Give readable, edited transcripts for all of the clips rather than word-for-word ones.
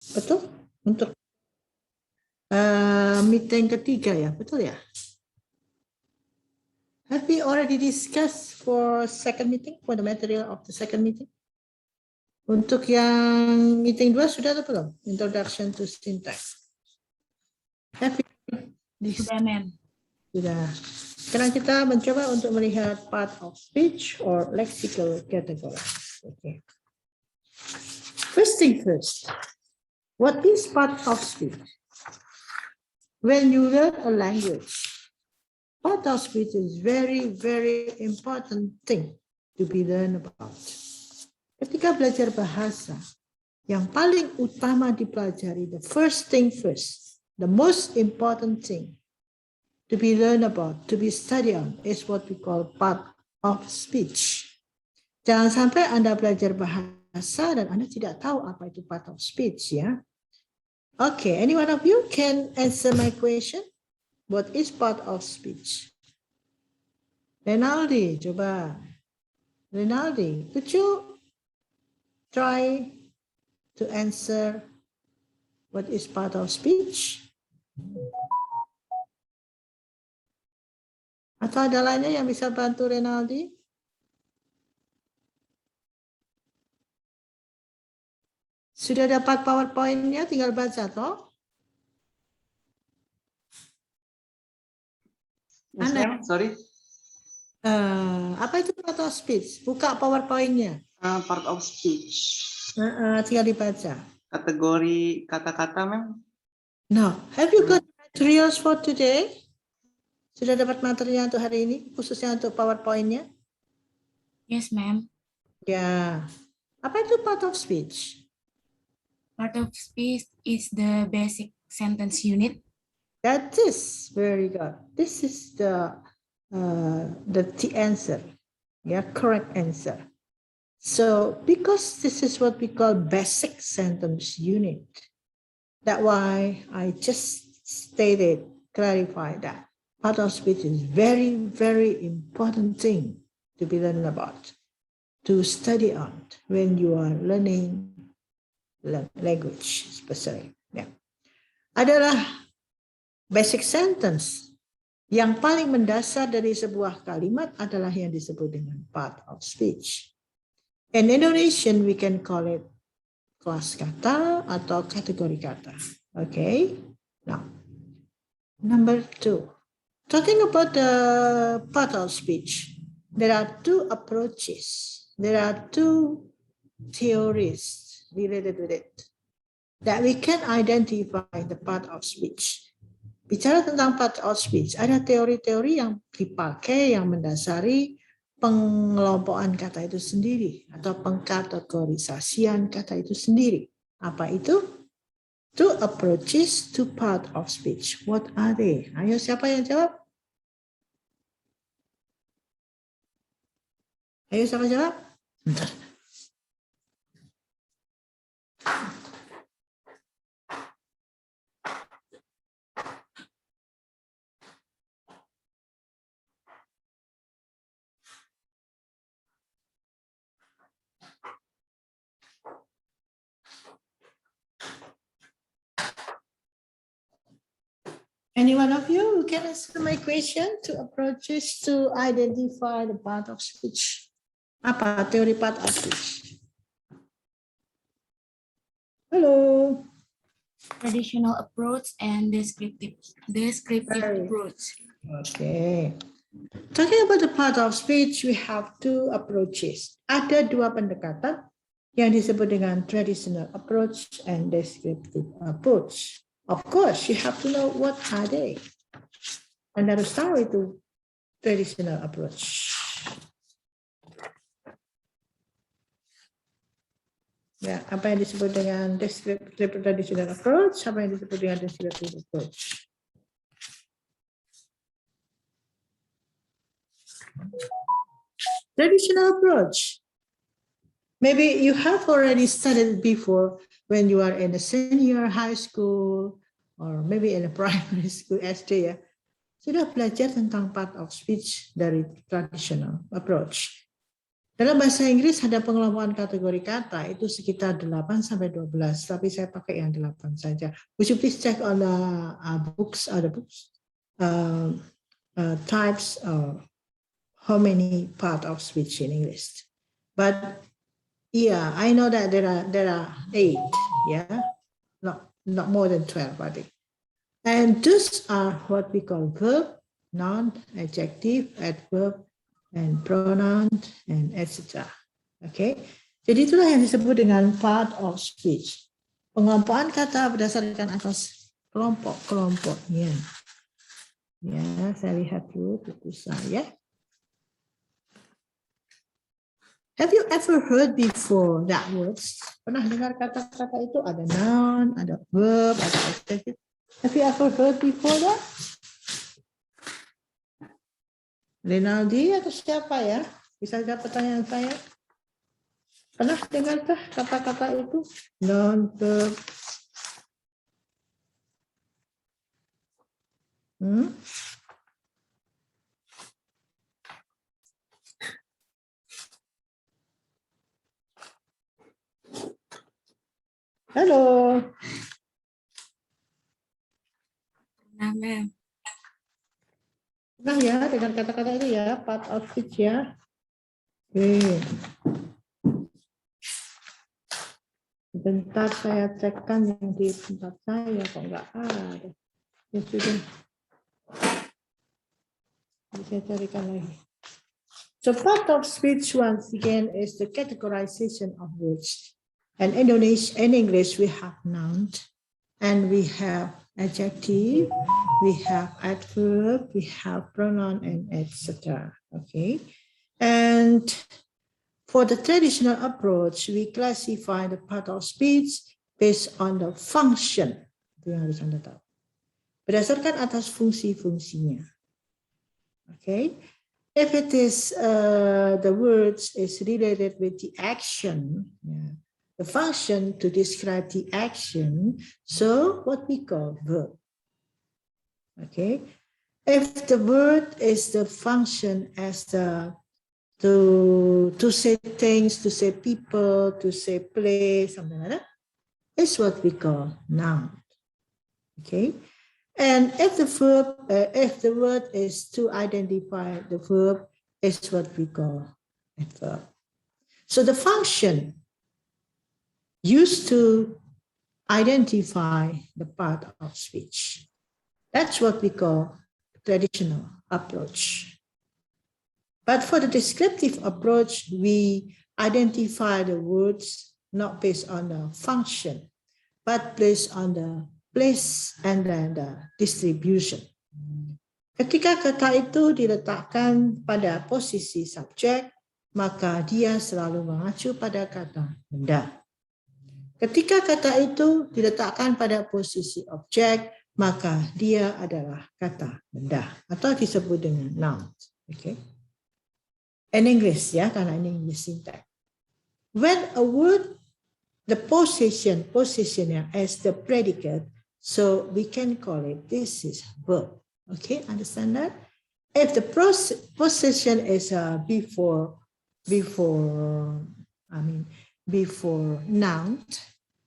Betul? Untuk meeting ketiga ya, betul ya? Have we already discussed for second meeting, for the material of the second meeting? Untuk yang meeting 2 sudah atau belum? Introduction to syntax. Have we Sudah, ma'am. Sudah. Sekarang kita mencoba untuk melihat part of speech or lexical category. Okay. First thing first, what is part of speech? When you learn a language, part of speech is very, very important thing to be learned about. Ketika belajar bahasa, yang paling utama dipelajari, the first thing first, the most important thing to be learned about, to be studied on, is what we call part of speech. Jangan sampai Anda belajar bahasa dan Anda tidak tahu apa itu part of speech ya. Okay, any one of you can answer my question? What is part of speech? Renaldi, coba. Renaldi, could you try to answer what is part of speech? Atau ada lainnya yang bisa bantu Renaldi? Sudah dapat PowerPoint-nya, tinggal baca toh? Ana, sorry. Apa itu part of speech? Buka PowerPoint-nya. Part of speech. Tinggal dibaca. Kategori kata-kata, ma'am. No, have you got materials for today? Sudah dapat materinya untuk hari ini, khususnya untuk PowerPoint-nya? Yes, ma'am. Ya. Apa itu part of speech? Part of speech is the basic sentence unit. That is very good. This is the answer. Yeah, correct answer. So because this is what we call basic sentence unit, that's why I just stated, clarify that part of speech is very, very important thing to be learned about, to study on when you are learning language, especially. Yeah. Adalah basic sentence. Yang paling mendasar dari sebuah kalimat adalah yang disebut dengan part of speech. In Indonesian, we can call it kelas kata atau kategori kata. Okay. Now, number 2. Talking about the part of speech, there are two approaches. There are two theories related with it that we can identify the part of speech. Bicara tentang part of speech, ada teori-teori yang dipakai yang mendasari pengelompokan kata itu sendiri atau pengkategorisasian kata itu sendiri. Apa itu? Two approaches to part of speech. What are they? Ayo, siapa yang jawab? Ayo, siapa jawab? Bentar. Any one of you who can answer my question to approaches to identify the part of speech? Apa teori part of speech? Halo. Traditional approach and descriptive approach. Okay. Talking about the part of speech, we have two approaches. Ada dua pendekatan yang disebut dengan traditional approach and descriptive approach. Of course, you have to know what are they. Anda harus tahu itu traditional approach. Ya, apa yang disebut dengan descriptive traditional approach, apa yang disebut dengan descriptive approach. Traditional approach. Maybe you have already studied before when you are in a senior high school or maybe in a primary school SD ya. Sudah belajar tentang part of speech dari traditional approach. Dalam bahasa Inggris ada pengelompokan kategori kata itu sekitar 8 sampai 12, tapi saya pakai yang 8 saja. Would you please check on the books, types of how many part of speech in English. But yeah, I know that there are 8, yeah, not more than 12, I think. And those are what we call verb, noun, adjective, adverb, and pronoun, and etc. Okay, jadi itulah yang disebut dengan part of speech. Pengelompokan kata berdasarkan atas kelompok-kelompoknya. Ya, saya lihat dulu buku saya. Have you ever heard before that words? Pernah dengar kata-kata itu? Ada noun, ada verb, ada adjective. Have you ever heard before that? Rinaldi atau siapa ya? Bisa jawab pertanyaan saya? Pernah dengarkah kata-kata itu? Noun, verb. Halo. Nah, ma'am. Pernah ya dengan kata-kata itu ya, part of speech ya. Oke. Bentar saya cekkan yang di tempat saya kok nggak ada. Ya sudah. Saya carikan lagi. So part of speech once again is the categorization of words. And in English we have noun, and we have adjective, we have adverb, we have pronoun, and etc. Okay, and for the traditional approach, we classify the part of speech based on the function. Itu yang harus Anda tahu. Berdasarkan atas fungsi-fungsinya. Okay, if it is the words is related with the action, the function to describe the action, so what we call verb. Okay, if the word is the function as the to say things, to say people, to say place, something like that, is what we call noun. Okay, and if the verb, if the word is to identify the verb, is what we call adverb. So the function used to identify the part of speech. That's what we call traditional approach. But for the descriptive approach, we identify the words not based on the function, but based on the place and then the distribution. Ketika kata itu diletakkan pada posisi subjek, maka dia selalu mengacu pada kata benda. Ketika kata itu diletakkan pada posisi objek, maka dia adalah kata benda atau disebut dengan noun. Okay. In English ya, karena ini English syntax. When a word, the positionnya as the predicate, so we can call it this is verb. Okay, understand that? If the position is before noun,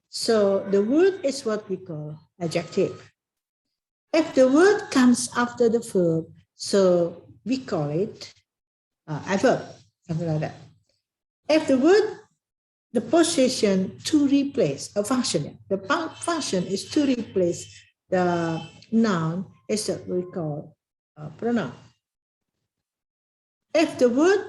so the word is what we call adjective. If the word comes after the verb, so we call it adverb, something like that. If the word, the position to replace a function, the function is to replace the noun, is what we call pronoun. If the word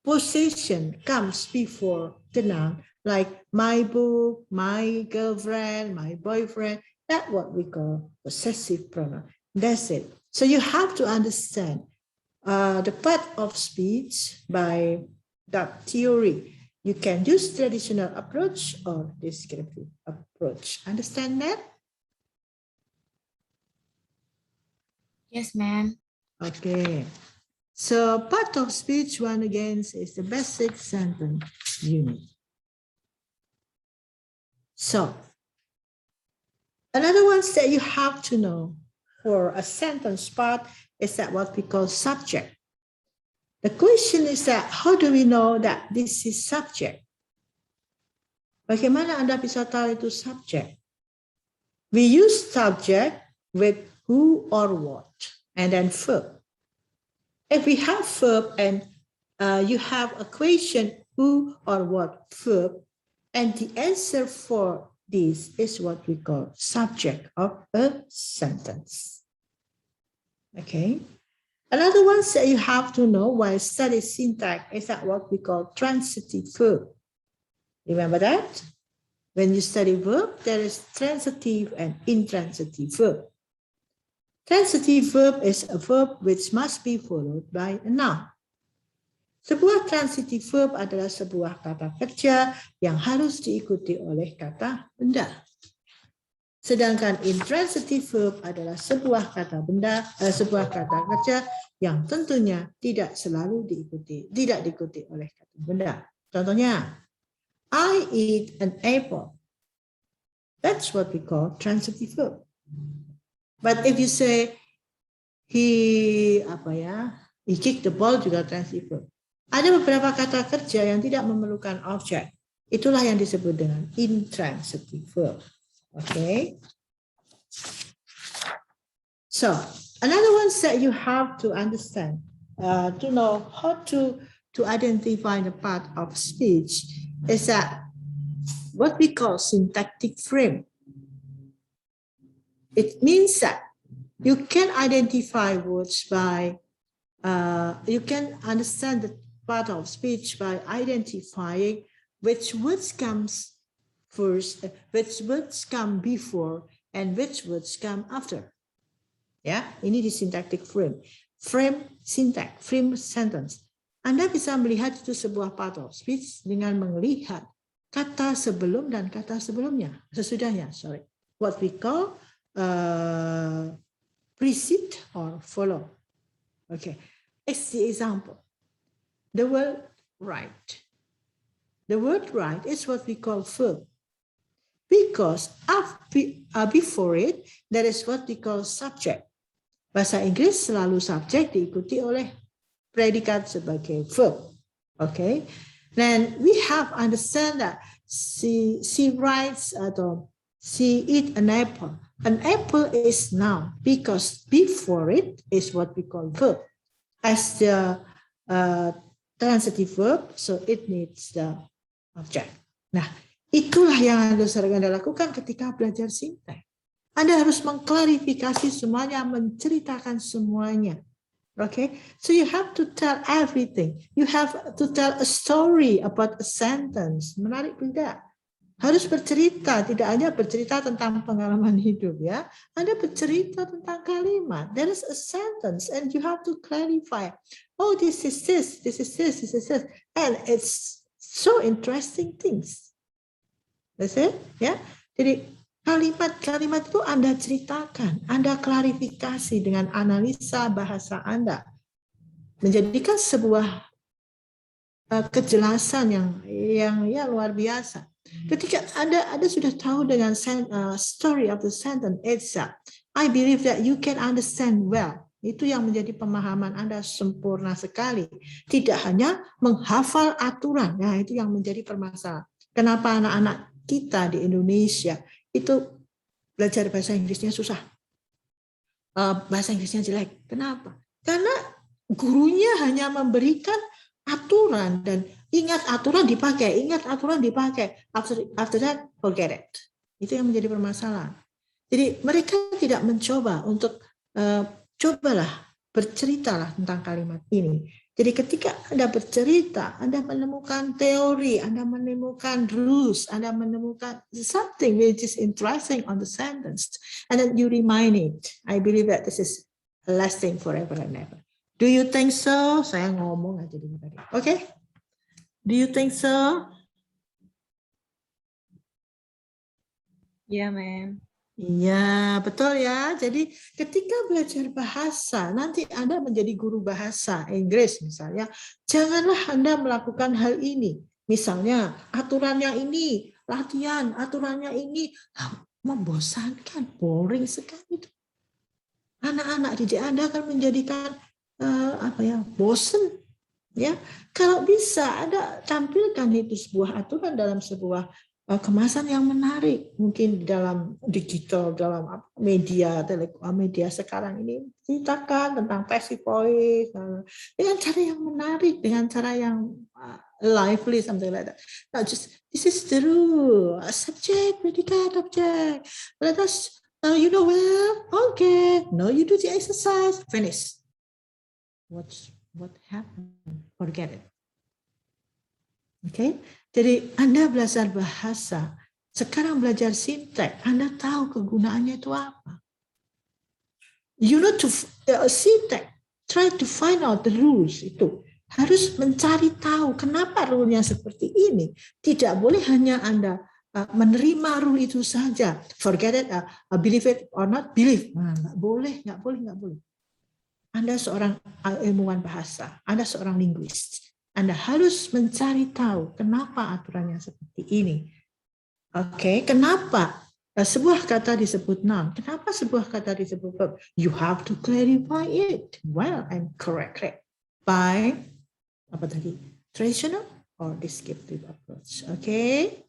possession comes before the noun, like my book, my girlfriend, my boyfriend, that's what we call possessive pronoun. That's it. So you have to understand the part of speech by that theory. You can use traditional approach or descriptive approach. Understand that? Yes, ma'am. Okay. So part of speech, one again, is the basic sentence unit. So another one that you have to know for a sentence part is that what we call subject. The question is that how do we know that this is subject? Bagaimana Anda bisa tahu itu subject? We use subject with who or what, and then verb. If we have verb and you have a question, who or what verb, and the answer for this is what we call subject of a sentence. Okay. Another one that you have to know while studying syntax is that what we call transitive verb. Remember that? When you study verb, there is transitive and intransitive verb. Transitive verb is a verb which must be followed by a noun. Sebuah transitive verb adalah sebuah kata kerja yang harus diikuti oleh kata benda. Sedangkan intransitive verb adalah sebuah kata kerja yang tentunya tidak diikuti oleh kata benda. Contohnya, I eat an apple. That's what we call transitive verb. But if you say he kicked the ball juga transitive verb. Ada beberapa kata kerja yang tidak memerlukan objek. Itulah yang disebut dengan intransitive verb. Okay. So another one that you have to understand to know how to identify the part of speech is that what we call syntactic frame. It means that you can identify words by you can understand the part of speech by identifying which words comes first, which words come before, and which words come after. Ya, ini di syntactic frame. Frame syntax, frame sentence. Anda bisa melihat itu sebuah part of speech dengan melihat kata sebelum dan kata sesudahnya. What we call precede or follow. Okay, it's the example. The word right. The word right is what we call verb. Because before it, there is what we call subject. Bahasa Inggris selalu subjek diikuti oleh predikat sebagai verb. Okay. Then we have understand that she writes atau she eat an apple. An apple is noun because before it is what we call verb. As the transitive verb, so it needs the object. Nah, itulah yang harus Anda lakukan ketika belajar syntax. Anda harus mengklarifikasi semuanya, menceritakan semuanya. Okay, so you have to tell everything. You have to tell a story about a sentence. Menarik tidak? Harus bercerita, tidak hanya bercerita tentang pengalaman hidup ya. Anda bercerita tentang kalimat. There is a sentence and you have to clarify. Oh, this is this, this is this, this is this. And it's so interesting things. That's it, ya. Jadi kalimat-kalimat itu Anda ceritakan, Anda klarifikasi dengan analisa bahasa Anda. Menjadikan sebuah kejelasan yang luar biasa. Ketika Anda sudah tahu dengan story of the sentence itself, I believe that you can understand well. Itu yang menjadi pemahaman Anda sempurna sekali. Tidak hanya menghafal aturan. Nah, itu yang menjadi permasalahan. Kenapa anak-anak kita di Indonesia itu belajar bahasa Inggrisnya susah? Bahasa Inggrisnya jelek. Kenapa? Karena gurunya hanya memberikan aturan dan ingat aturan dipakai, ingat aturan dipakai. After that, forget it. Itu yang menjadi permasalahan. Jadi mereka tidak mencoba untuk cobalah berceritalah tentang kalimat ini. Jadi ketika Anda bercerita, Anda menemukan teori, Anda menemukan rules, Anda menemukan something which is interesting on the sentence, and then you remind it. I believe that this is lasting forever and ever. Do you think so? Saya ngomong aja dulu tadi. Okay? Do you think so? Yeah, ma'am. Iya, betul ya. Jadi ketika belajar bahasa, nanti Anda menjadi guru bahasa Inggris misalnya, janganlah Anda melakukan hal ini. Misalnya, aturannya ini, latihan, aturannya ini, membosankan, boring sekali. Anak-anak didik Anda akan menjadikan bosan. Ya, kalau bisa ada tampilkan itu sebuah aturan dalam sebuah kemasan yang menarik, mungkin dalam digital, dalam media, media sekarang ini ceritakan tentang passive voice dengan cara yang menarik, dengan cara yang lively, something like that. Not just this is the rule, subject, predicate, object. Let us, you know well, okay. No, you do the exercise, finish. What happened? Forget it. Okay, jadi Anda belajar bahasa, sekarang belajar sinteks, Anda tahu kegunaannya itu apa. You know to syntax, try to find out the rules itu. Harus mencari tahu kenapa rule-nya seperti ini. Tidak boleh hanya Anda menerima rule itu saja. Forget it, believe it or not, believe. Nggak boleh. Anda seorang ilmuwan bahasa, Anda seorang linguist. Anda harus mencari tahu kenapa aturannya seperti ini. Oke, kenapa sebuah kata disebut noun? Kenapa sebuah kata disebut verb? You have to clarify it well and correctly by traditional or descriptive approach. Okay,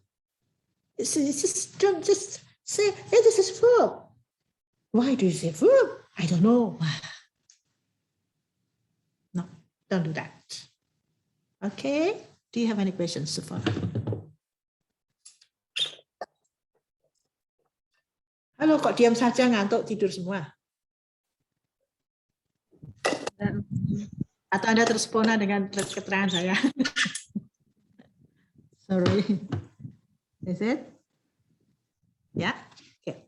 don't just say, "Hey, this is verb." Why do you say verb? I don't know. No, don't do that. Okay, do you have any questions so far? Halo, kok diam saja, ngantuk, tidur semua? Atau Anda terpesona dengan keterangan saya? Sorry. Is it? Yeah? Okay.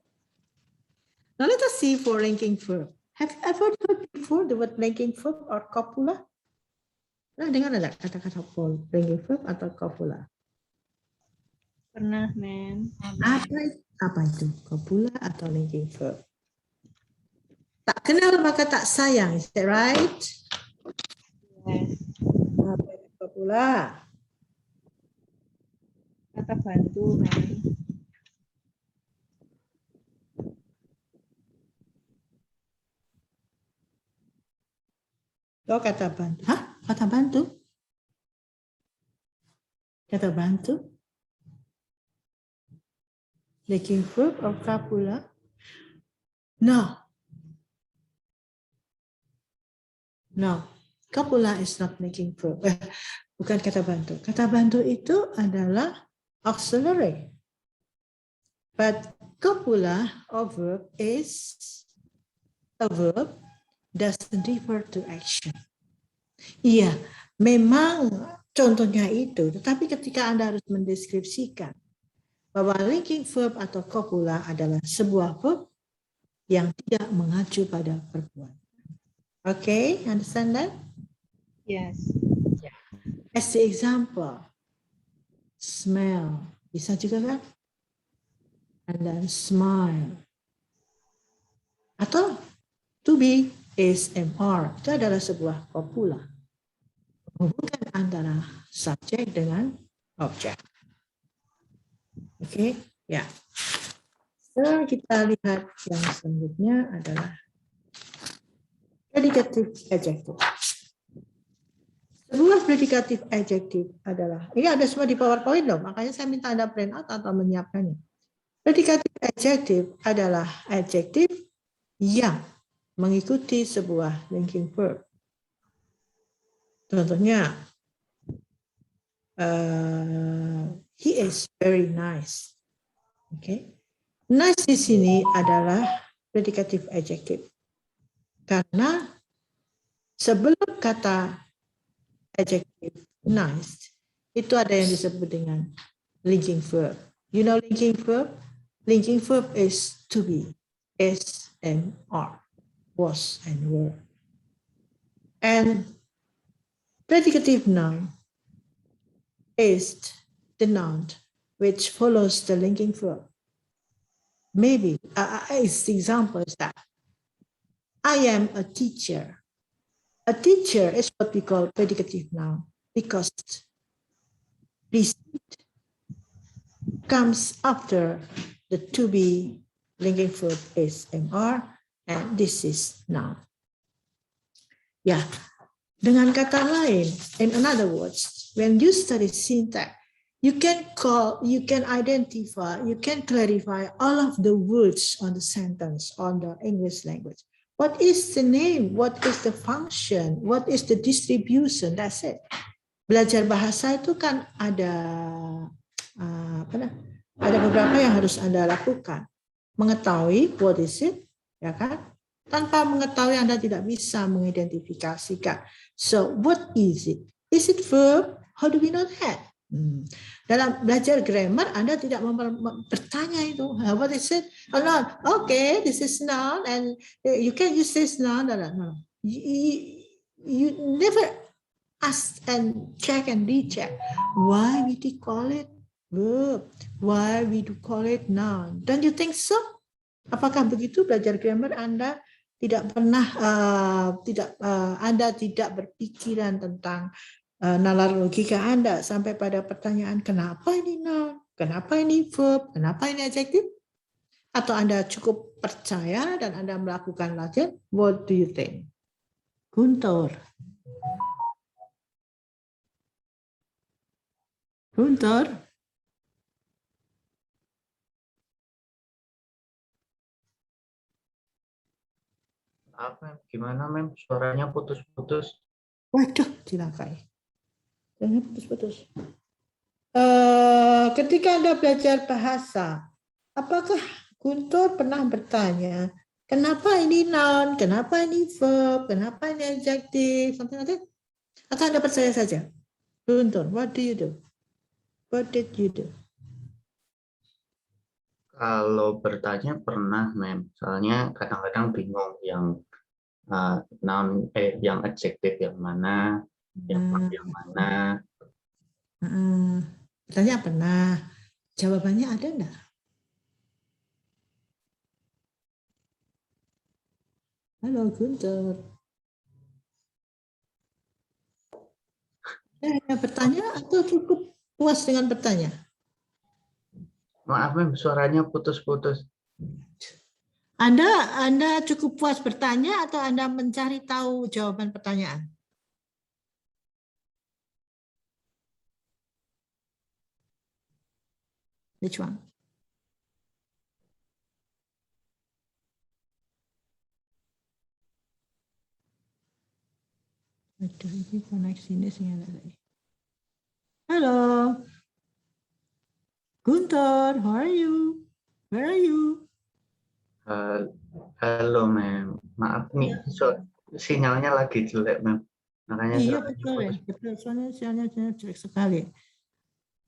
Now let us see for linking verb. Have you ever heard before the word linking verb or copula? Nah, dengar ada kata-kata linking verb atau copula? Pernah, men. Apa itu? Copula atau linking verb? Tak kenal maka tak sayang, is that right? Yes. Apa itu copula? Kata bantu, men. Oh, kata bantu. Hah? Kata bantu? Kata bantu? Linking verb or copula? No. No. Copula is not making verb. Bukan kata bantu. Kata bantu itu adalah auxiliary. But copula or verb is a verb doesn't refer to action. Iya, memang contohnya itu. Tetapi ketika Anda harus mendeskripsikan bahwa linking verb atau copula adalah sebuah verb yang tidak mengacu pada perbuatan. Okay, understand that? Yes. As the example, smell, bisa juga kan? And then smile. Atau to be is MR, itu adalah sebuah copula. Menghubungkan antara subjek dengan objek. Oke, ya. Setelah kita lihat yang selanjutnya adalah predicative adjective. Sebuah predicative adjective adalah, ini ada semua di PowerPoint loh, makanya saya minta Anda print out atau menyiapkannya. Predicative adjective adalah adjektif yang mengikuti sebuah linking verb. Contohnya, he is very nice. Okay. Nice di sini adalah predicative adjective. Karena sebelum kata adjective nice, itu ada yang disebut dengan linking verb. You know linking verb? Linking verb is to be, is and are, was and were. And predicative noun is the noun which follows the linking verb. Maybe, the example is that I am a teacher. A teacher is what we call predicative noun because receipt comes after the to be linking verb is MR and this is noun. Yeah, Dengan kata lain, in other words, when you study syntax, you can identify, you can clarify all of the words on the sentence on the English language. What is the name? What is the function? What is the distribution? That's it. Belajar bahasa itu kan ada ada beberapa yang harus Anda lakukan. Mengetahui what is it, ya kan? Tanpa mengetahui Anda tidak bisa mengidentifikasikan. So what is it? Is it verb? How do we know that? Dalam belajar grammar Anda tidak bertanya itu, what is it? Oh, no. Okay, this is noun and you can use this noun. No. You never ask and check and recheck. Why we do call it verb? Why we do call it noun? Don't you think so? Apakah begitu belajar grammar Anda tidak pernah Anda tidak berpikiran tentang nalar logika Anda sampai pada pertanyaan kenapa ini noun, kenapa ini verb, kenapa ini adjective? Atau Anda cukup percaya dan Anda melakukan latihan? What do you think? Guntur. Apa? Gimana, Mem? Suaranya putus-putus. Waduh, cilakai. Jangan putus-putus. Ketika Anda belajar bahasa, apakah Guntur pernah bertanya, kenapa ini noun, kenapa ini verb, kenapa ini adjective, something like that? Atau Anda percaya saja? Guntur, what do you do? What did you do? Kalau bertanya pernah, Mem. Soalnya kadang-kadang bingung yang noun, yang adjective yang mana, yang verb yang mana. Bertanya pernah. Jawabannya ada enggak? Halo Guntur. Bertanya atau cukup puas dengan bertanya? Maaf, Mem, suaranya putus-putus. Anda cukup puas bertanya atau Anda mencari tahu jawaban pertanyaan? Which one? Aduh, ini koneksinya sinyal lagi. Halo. Guntur, how are you? Where are you? Halo, Mem. Maaf nih, sinyalnya lagi jelek, Mem. Makanya Iya suaranya betul ya, putus. betul. Soalnya sinyalnya jelek sekali.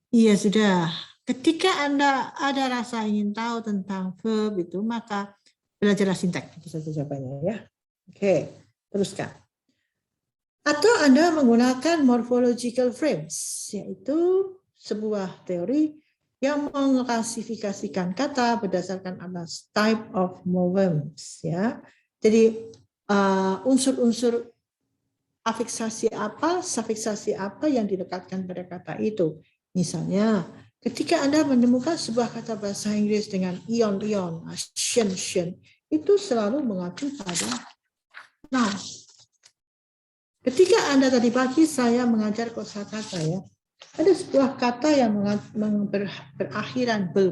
Iya sudah. Ketika Anda ada rasa ingin tahu tentang verb itu, maka belajarlah sintaks. Itu saja jawabannya ya. Oke, teruskan. Atau Anda menggunakan morphological frames, yaitu sebuah teori yang mengklasifikasikan kata berdasarkan atas type of morphemes. Ya. Jadi unsur-unsur afiksasi apa, sufiksasi apa yang dilekatkan pada kata itu. Misalnya, ketika Anda menemukan sebuah kata bahasa Inggris dengan ion-ion, shen, itu selalu mengacu pada noun. Ketika Anda tadi pagi saya mengajar kosakata ya, ada sebuah kata yang berakhiran be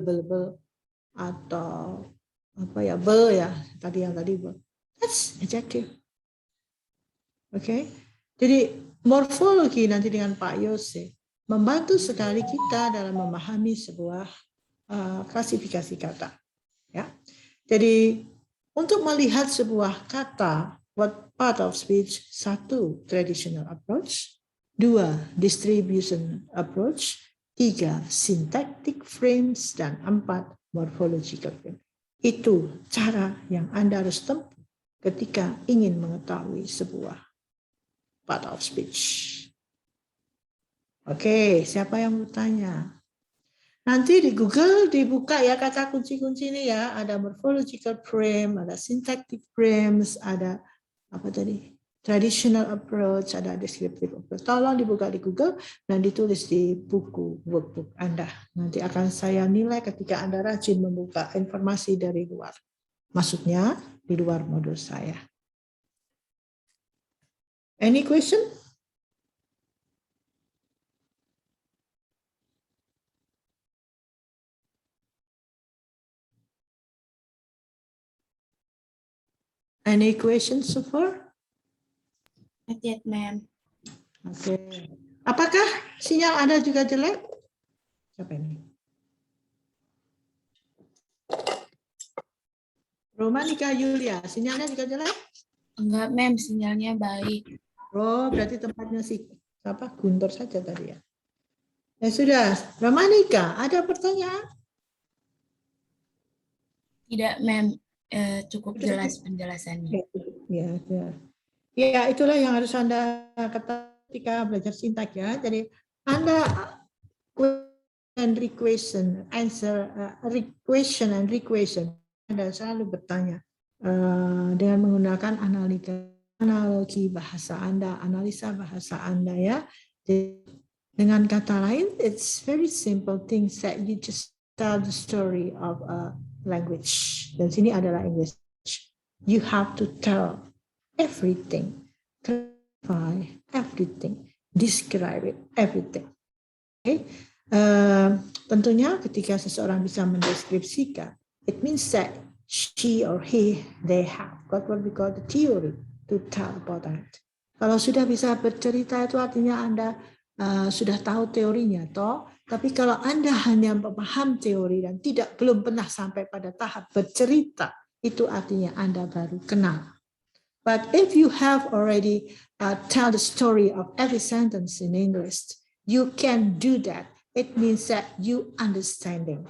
atau apa ya, be ya, tadi be. That's adjective. Oke. Jadi morfologi nanti dengan Pak Yose membantu sekali kita dalam memahami sebuah klasifikasi kata. Ya. Jadi untuk melihat sebuah kata, what part of speech, 1, traditional approach, 2, distribution approach, 3, syntactic frames, dan 4, morphological frames. Itu cara yang Anda harus tempuh ketika ingin mengetahui sebuah part of speech. Oke, siapa yang bertanya? Nanti di Google dibuka ya kata kunci-kunci ini ya. Ada morphological frame, ada syntactic frames, ada apa tadi? Traditional approach, ada descriptive approach. Tolong dibuka di Google dan ditulis di buku workbook Anda. Nanti akan saya nilai ketika Anda rajin membuka informasi dari luar. Maksudnya di luar modul saya. Any question? Any questions so far? Not yet, ma'am. Oke. Apakah sinyal Anda juga jelek? Siapa ini? Romanika Yulia, sinyalnya juga jelek? Enggak, ma'am. Sinyalnya baik. Oh, berarti tempatnya si Guntur saja tadi ya. Ya sudah, Romanika, ada pertanyaan? Tidak, ma'am. Cukup jelas penjelasannya. Ya, itulah yang harus Anda ketahui ketika belajar sintak ya. Jadi Anda and requestion, answer question and requestion. Anda selalu bertanya dengan menggunakan analogi bahasa Anda, analisa bahasa Anda ya. Jadi, dengan kata lain, it's very simple things that you just tell the story of a language. Dan sini adalah English. You have to tell everything, clarify everything, describe it, everything. Okay? Tentunya ketika seseorang bisa mendeskripsikan, it means that she or he, they have got what we call the theory to tell about that. Kalau sudah bisa bercerita itu artinya Anda sudah tahu teorinya, toh. Tapi kalau Anda hanya memaham teori dan belum pernah sampai pada tahap bercerita, itu artinya Anda baru kenal. But if you have already tell the story of every sentence in English, you can do that. It means that you understanding.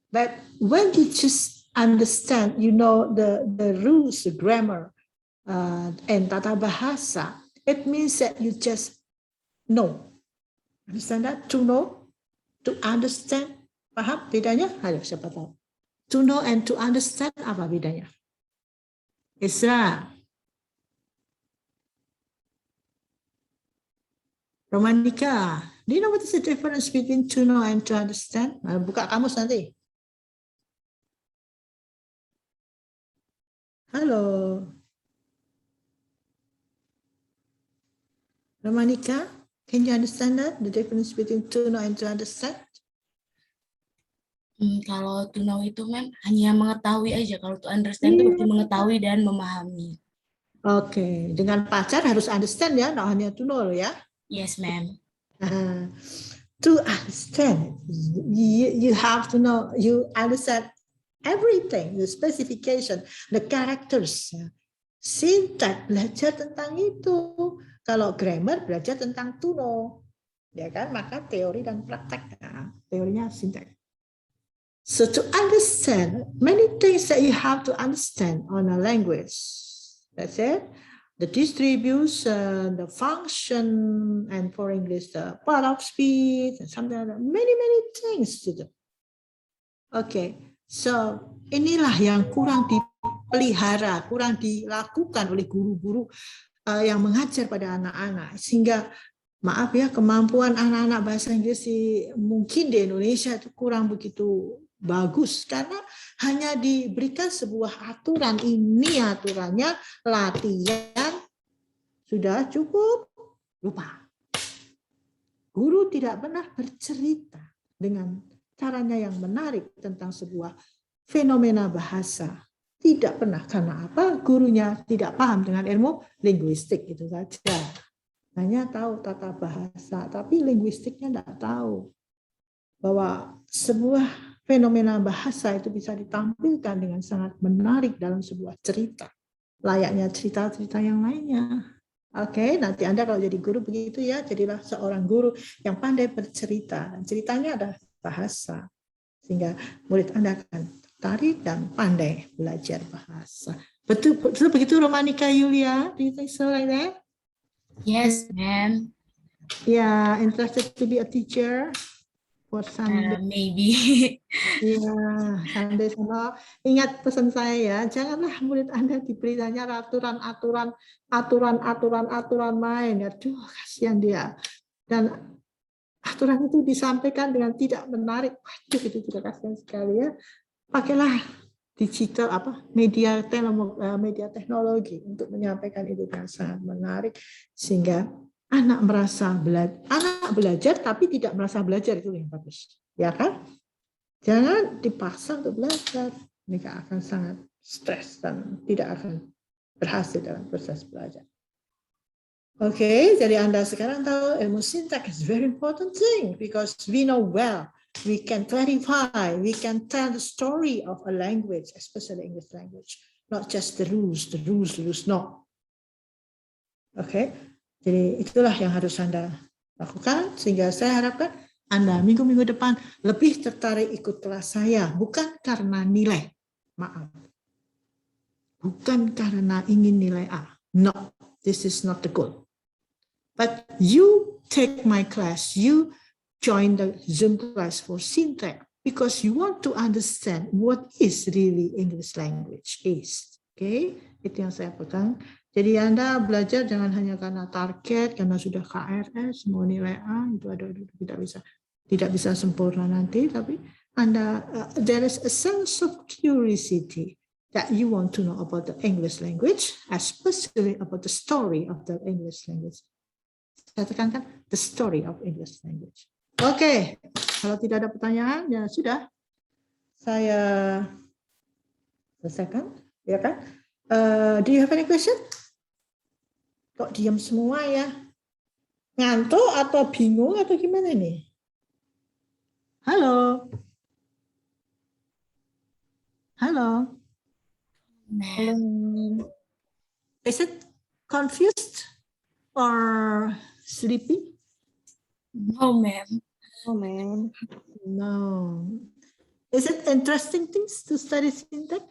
But when you just understand, you know the rules, the grammar, and tata bahasa, it means that you just know. Understand that? To know, to understand. Paham bedanya? Ayo, siapa tahu. To know and to understand, apa bedanya? Isra. Romanika, do you know what is the difference between to know and to understand? Buka kamus nanti. Halo. Romanika, can you understand that? The difference between to know and to understand? Kalau to know itu, ma'am, hanya mengetahui aja. Kalau to understand itu berarti mengetahui dan memahami. Oke, dengan pacar harus understand ya, nah hanya to know ya. Yes, ma'am. To understand, you have to know, you understand everything, the specification, the characters. Syntax belajar tentang itu. Kalau grammar belajar tentang to know, ya kan? Maka teori dan praktek. Nah, teorinya syntax. So to understand many things that you have to understand on a language. That's it. The distribution, the function, and for English, the part of speech, and something like that. Many things to do. Okay, so inilah yang kurang dipelihara, kurang dilakukan oleh guru-guru yang mengajar pada anak-anak. Sehingga, maaf ya, kemampuan anak-anak bahasa Inggris mungkin di Indonesia itu kurang begitu bagus karena hanya diberikan sebuah aturan, ini aturannya, latihan sudah cukup, lupa. Guru tidak pernah bercerita dengan caranya yang menarik tentang sebuah fenomena bahasa. Tidak pernah, karena apa? Gurunya tidak paham dengan ilmu linguistik, itu saja. Hanya tahu tata bahasa, tapi linguistiknya tidak tahu bahwa sebuah fenomena bahasa itu bisa ditampilkan dengan sangat menarik dalam sebuah cerita. Layaknya cerita-cerita yang lainnya. Oke, nanti Anda kalau jadi guru begitu ya, jadilah seorang guru yang pandai bercerita. Dan ceritanya adalah bahasa. Sehingga murid Anda akan tertarik dan pandai belajar bahasa. Betul begitu Romanika Yulia? Do you think so like that? Yes, ma'am. Yeah, interested to be a teacher? For Sunday. Maybe. Iya, Sunday sama. Ingat pesan saya ya, janganlah murid Anda diberikannya aturan main. Aduh, kasihan dia. Dan aturan itu disampaikan dengan tidak menarik. Waduh, itu juga kasihan sekali ya. Pakailah digital media teknologi untuk menyampaikan itu yang sangat menarik sehingga anak belajar tapi tidak merasa belajar, itu yang bagus, ya kan? Jangan dipaksa untuk belajar, mereka akan sangat stres dan tidak akan berhasil dalam proses belajar. Oke, jadi Anda sekarang tahu ilmu syntax is very important thing because we know well, we can clarify, we can tell the story of a language, especially English language, not just the rules, no. Oke, jadi itulah yang harus Anda lakukan sehingga saya harapkan Anda minggu-minggu depan lebih tertarik ikut kelas saya, bukan karena nilai, maaf. Bukan karena ingin nilai A. No, this is not the goal. But you take my class, you join the Zoom class for syntax because you want to understand what is really English language is. Okay, itu yang saya pegang. Jadi Anda belajar jangan hanya karena target, karena sudah KRS, mau nilai A, itu ada tidak bisa sempurna nanti, tapi Anda there is a sense of curiosity that you want to know about the English language, especially about the story of the English language. Saya tekankan the story of English language. Oke, kalau tidak ada pertanyaan, ya sudah. Saya selesaikan, ya kan? Do you have any question? Kok diam semua ya? Ngantuk atau bingung atau gimana nih? Halo? Halo? Is it confused or sleepy? No, ma'am. Oh, man. No. Is it interesting things to study syntax?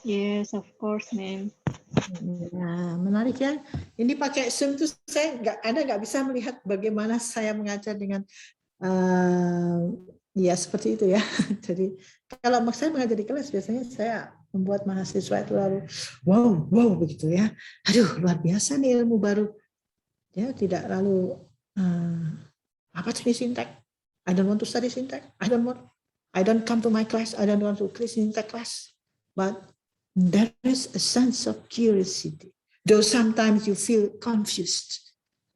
Yes, of course, ma'am. Ya, menarik ya. Ini pakai Zoom tuh Anda nggak bisa melihat bagaimana saya mengajar dengan ya seperti itu ya. Jadi kalau saya mengajar di kelas biasanya saya membuat mahasiswa itu lalu wow begitu ya. Aduh, luar biasa nih ilmu baru. Ya, tidak lalu apa sih syntax? I don't want to study syntax. I don't come to my class. I don't want to study syntax class. But there is a sense of curiosity. Though sometimes you feel confused.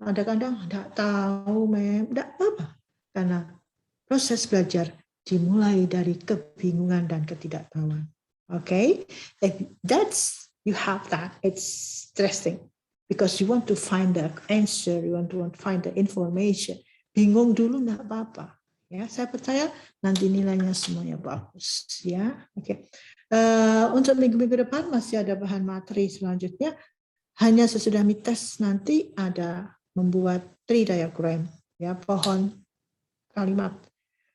Kadang-kadang tidak tahu, tidak apa-apa. Karena proses belajar dimulai dari kebingungan dan ketidaktahuan. Okay? If you have that, it's interesting. Because you want to find the answer, you want to find the information. Bingung dulu enggak apa-apa. Ya, saya percaya nanti nilainya semuanya bagus. Ya, oke. Untuk minggu-minggu depan masih ada bahan materi selanjutnya. Hanya sesudah mites nanti ada membuat tree diagram, ya, pohon kalimat.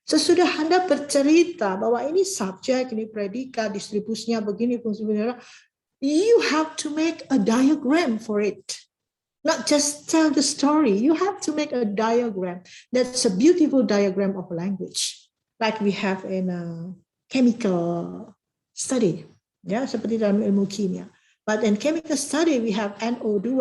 Sesudah Anda bercerita bahwa ini subjek, ini predikat, distribusinya begini, fungsi-fungsinya, you have to make a diagram for it. Not just tell the story. You have to make a diagram. That's a beautiful diagram of language. Like we have in a chemical study. Ya, seperti dalam ilmu kimia. But in chemical study we have NO2,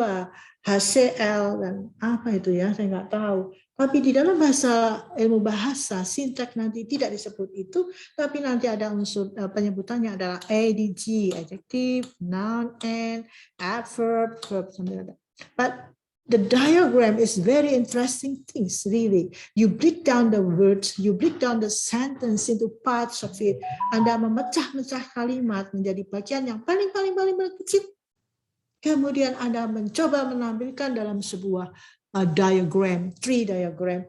HCl, dan apa itu ya, saya nggak tahu. Tapi di dalam ilmu bahasa, syntax nanti tidak disebut itu, tapi nanti ada unsur penyebutannya adalah ADG, adjective, noun, and adverb, verb, sampai ada. But the diagram is very interesting things, really. You break down the words, you break down the sentence into parts of it. Anda memecah-mecah kalimat menjadi bagian yang paling kecil. Kemudian Anda mencoba menampilkan dalam sebuah diagram, tree diagram.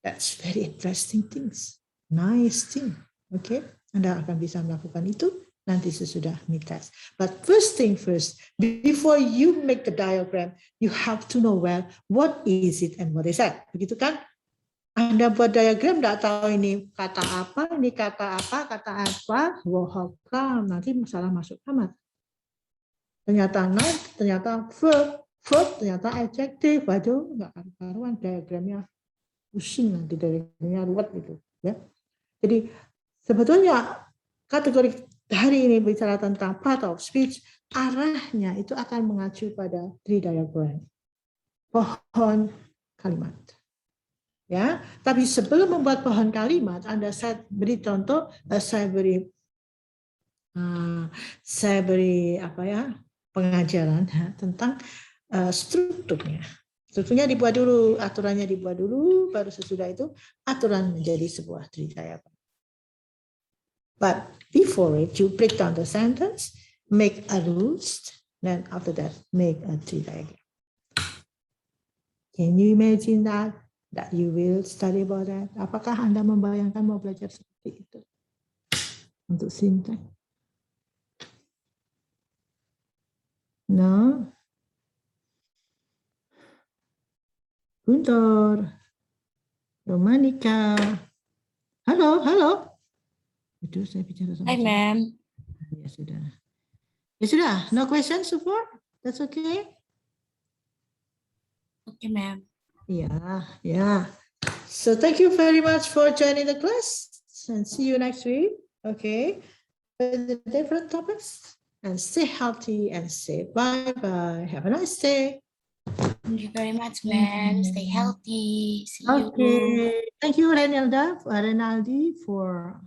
That's very interesting things. Nice thing. Okay? Anda akan bisa melakukan itu nanti sesudah mites. But first thing first, before you make the diagram, you have to know well what is it and what is that. Begitu kan? Anda buat diagram tidak tahu ini kata apa, wah, nanti masalah masuk kamar. Ternyata noun, ternyata verb, ternyata adjective, waduh, nggak karuan diagramnya pusing nanti diagramnya ruwet gitu. Ya. Jadi sebetulnya kategori hari ini bicara tentang part of speech, arahnya itu akan mengacu pada tree diagram, pohon kalimat. Ya, tapi sebelum membuat pohon kalimat, saya beri contoh, saya beri saya beri pengajaran tentang strukturnya. Strukturnya dibuat dulu, aturannya dibuat dulu, baru sesudah itu aturan menjadi sebuah Tridaya. But before it, you break down the sentence, make a rules, then after that, make a Tridaya. Can you imagine that you will study about that? Apakah Anda membayangkan mau belajar seperti itu untuk sintaks? No? Guntur, Romanika, halo. Itu saya bicara sama Hai, siapa? ma'am. Ya sudah. No questions so far? That's okay? Oke, ma'am. Yeah. So thank you very much for joining the class and see you next week. Okay. With the different topics, and stay healthy and say bye-bye. Have a nice day. Thank you very much, ma'am. Stay healthy. See you. Okay. Thank you, Renaldi, for